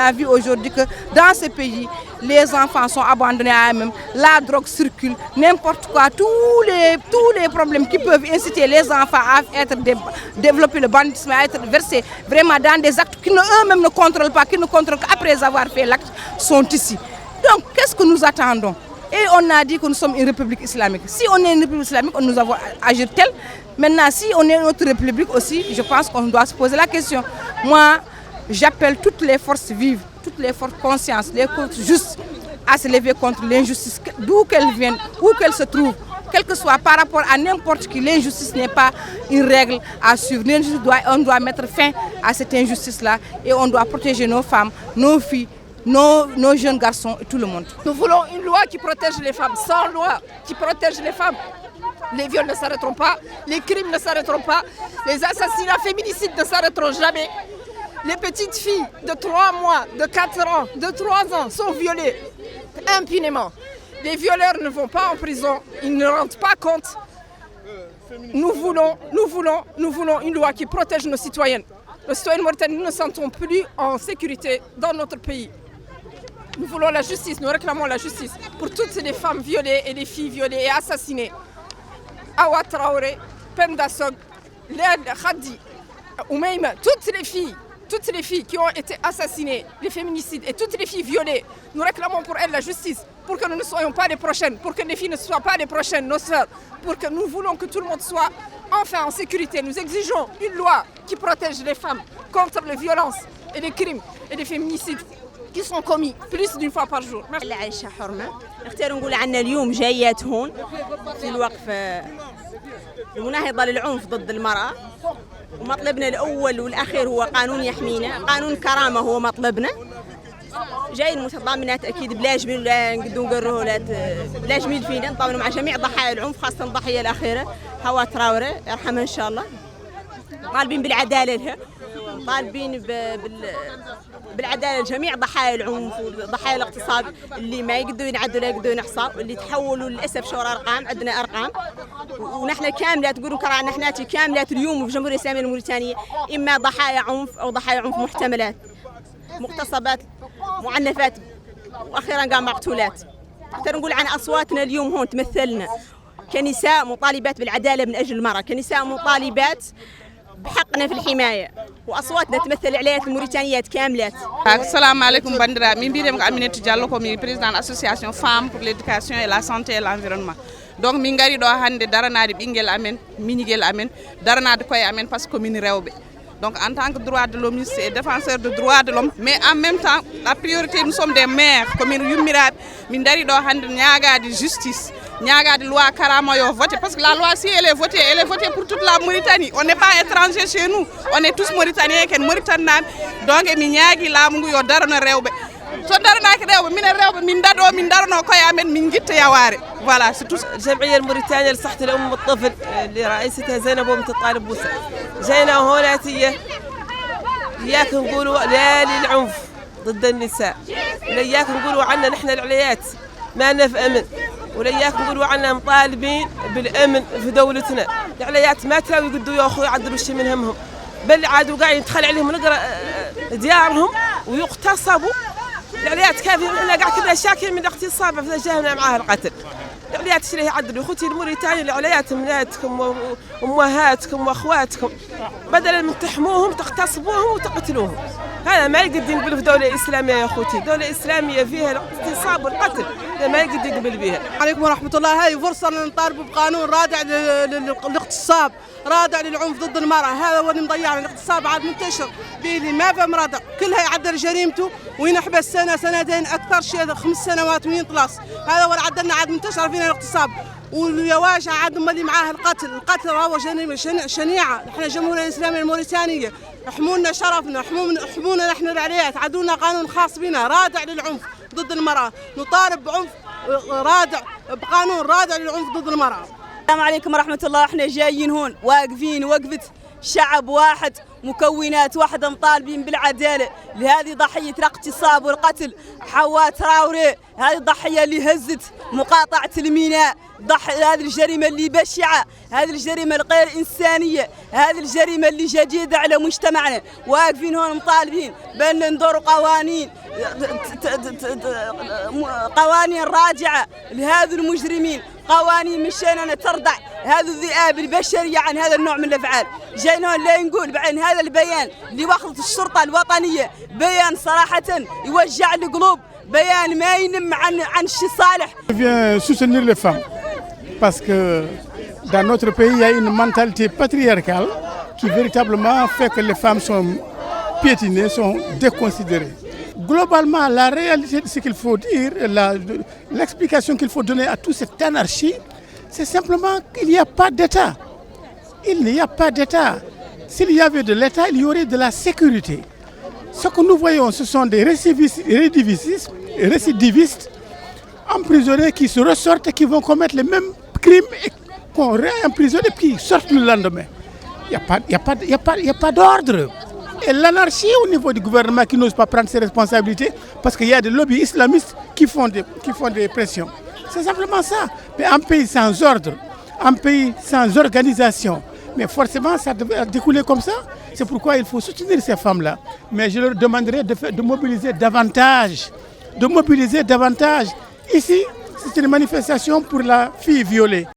a vu aujourd'hui que dans ce pays, les enfants sont abandonnés à eux-mêmes, la drogue circule, n'importe quoi, tous les problèmes qui peuvent inciter les enfants à développer le banditisme, à être versés vraiment dans des actes qui eux-mêmes ne contrôlent pas, qui ne contrôlent qu'après avoir fait l'acte, sont ici. Donc, qu'est-ce que nous attendons? Et on a dit que nous sommes une république islamique. Si on est une république islamique, nous avons agi tel. Maintenant, si on est une autre république aussi, je pense qu'on doit se poser la question. Moi, j'appelle toutes les forces vives, toutes les forces conscientes, les forces justes à se lever contre l'injustice, d'où qu'elle vienne, où qu'elle se trouve. Quel que soit par rapport à n'importe qui, l'injustice n'est pas une règle à suivre. On doit mettre fin à cette injustice-là et on doit protéger nos femmes, nos filles, nos jeunes garçons et tout le monde. Nous voulons une loi qui protège les femmes. Sans loi qui protège les femmes, les viols ne s'arrêteront pas, les crimes ne s'arrêteront pas, les assassinats féminicides ne s'arrêteront jamais. Les petites filles de 3 mois, de 4 ans, de 3 ans sont violées impunément. Les violeurs ne vont pas en prison, ils ne rendent pas compte. Nous voulons une loi qui protège nos citoyennes. Nos citoyennes mauritaniennes, nous ne sentons plus en sécurité dans notre pays. Nous voulons la justice, nous réclamons la justice pour toutes les femmes violées et les filles violées et assassinées. Awa Traoré, Penda Sog, Léa Khadi, Oumeima, toutes les filles qui ont été assassinées, les féminicides et toutes les filles violées, nous réclamons pour elles la justice, pour que nous ne soyons pas les prochaines, pour que les filles ne soient pas les prochaines, nos sœurs, pour que nous voulons que tout le monde soit enfin en sécurité. Nous exigeons une loi qui protège les femmes contre les violences et les crimes et les féminicides qui sont commis plus d'une fois par jour. عايشة حرمة نختار نقول عنا اليوم جايات هون في الوقف المناهضة للعنف ضد المرأة ومطلبنا الأول والأخير هو قانون يحمينا قانون كرامة هو مطلبنا جاي المتضامنات أكيد بلا جميل ولا نقدروا نقروه بلا جميل فينا نطمنوا مع جميع ضحايا العنف خاصة الضحية الأخيرة هوا تراوري يرحمها إن شاء الله طالبين بالعدالة لها طالبين بالعداله لجميع ضحايا العنف وضحايا الاغتصاب اللي ما يقدروا ينعدوا لا يقدروا يحصوا واللي تحولوا للاسف شهور ارقام عندنا ارقام ونحن كاملات تقولوا كرانا حناتي كاملات اليوم في الجمهوريه الاسلاميه الموريتانيه اما ضحايا عنف او ضحايا عنف محتملات مغتصبات معنفات واخيرا قام مقتولات. نقدر نقول عن اصواتنا اليوم هون تمثلنا كنساء مطالبات بالعداله من اجل المراه كنساء مطالبات بحقنا في الحماية وأصواتنا تمثل العلايات الموريتانيات كاملات. السلام عليكم بندرا من بيرم أمينة جالو كومي بريزيدان أسوسياسيون فام pour l'éducation et la santé et l'environnement. Donc min gari do hande daranaade bingel amen minigel amen daranaade koye amen parce que commune rewbe. Donc en tant que droit de l'homme et défenseur de droits de l'homme mais en même temps la priorité nous sommes des maires commune yummirabe min dari do hande ñaagaade justice ñaagaade loi karama yo voté parce que la loi si elle est votée pour toute la Mauritanie on n'est pas étranger chez nous on est tous Mauritaniens ken Mauritaniens donc mi ñaagi laamu ngu yo darana rewbe so daranaaki rewbe min darano koye amen min gitta yawaare voilà c'est tout. الجمعية الموريتانية لصحة الأم والطفل اللي رئيستها زينب بنت الطالب بوسة جينا هوناتية إياك نقولوا لا للعنف ضد النساء ولا إياك نقولوا عنا نحن العليات ما لنا في أمن ولا إياك نقولوا عنا مطالبين بالأمن في دولتنا العليات ما تلاقوا يقدوا يا أخوي يعدلوا شيء من همهم بل عادوا قاعدين يدخل عليهم نقرأ ديارهم ويغتصبوا العليات كافيين احنا قاعد كذا شاكين من اغتصاب فجاهنا معاه القتل العليات ايش اللي يعدلوا اخوتي الموريتاني العليات بناتكم وامهاتكم واخواتكم بدل من تحموهم تغتصبوهم وتقتلوهم هذا ما يقدر نقول في دولة إسلامية يا اخوتي دولة إسلامية فيها الاغتصاب والقتل هذا ما يقدر نقبل بها. عليكم ورحمة الله هذه فرصة نطالبوا بقانون رادع للاغتصاب رادع للعنف ضد المرأة هذا هو اللي مضيعنا الاغتصاب عاد منتشر بيلي ما فهم رادع كلها يعدل جريمته وينحبس سنة سنتين أكثر شيء 5 سنوات وينطلس هذا هو اللي عدلنا عاد منتشر فينا الاغتصاب واليواش عاد اللي معاه القتل هو جريمة شنيعة نحن الجمهورية الإسلامية الموريتانية احمونا شرفنا احمونا نحن العليات عدونا قانون خاص بنا رادع للعنف ضد المرأة نطالب بعنف رادع بقانون رادع للعنف ضد المرأة. السلام عليكم ورحمة الله احنا جايين هون واقفين وقفة شعب واحد مكونات واحدة مطالبين بالعدالة لهذه ضحية الاغتصاب والقتل حواء تراوري. هذه الضحية اللي هزت مقاطعة الميناء، هذه الجريمة اللي بشعة، هذه الجريمة الغير إنسانية، هذه الجريمة اللي جديدة على مجتمعنا. واقفين هون مطالبين بأن ندور قوانين راجعة لهذا المجرمين، قوانين مشان ترضع هذا الذئاب البشرية عن هذا النوع من الأفعال. جاينا هون لا نقول بعين هذا البيان اللي واخذت الشرطة الوطنية بيان صراحة يوجع القلوب، بيان ما ينم عن الشيء صالح. Je viens soutenir les femmes parce que dans notre pays il y a une mentalité patriarcale qui véritablement fait que les femmes sont piétinées, sont déconsidérées. Globalement, la réalité de ce qu'il faut dire, l'explication qu'il faut donner à toute cette anarchie, c'est simplement qu'il n'y a pas d'État. Il n'y a pas d'État. S'il y avait de l'État, il y aurait de la sécurité. Ce que nous voyons, ce sont des récidivistes emprisonnés qui se ressortent et qui vont commettre les mêmes crimes et qu'on réemprisonne et qui sortent le lendemain. Il n'y a pas d'ordre. Et l'anarchie au niveau du gouvernement qui n'ose pas prendre ses responsabilités parce qu'il y a des lobbies islamistes qui font des pressions. C'est simplement ça. Mais un pays sans ordre, un pays sans organisation, mais forcément ça devait découler comme ça. C'est pourquoi il faut soutenir ces femmes-là. Mais je leur demanderai de mobiliser davantage. Ici, c'est une manifestation pour la fille violée.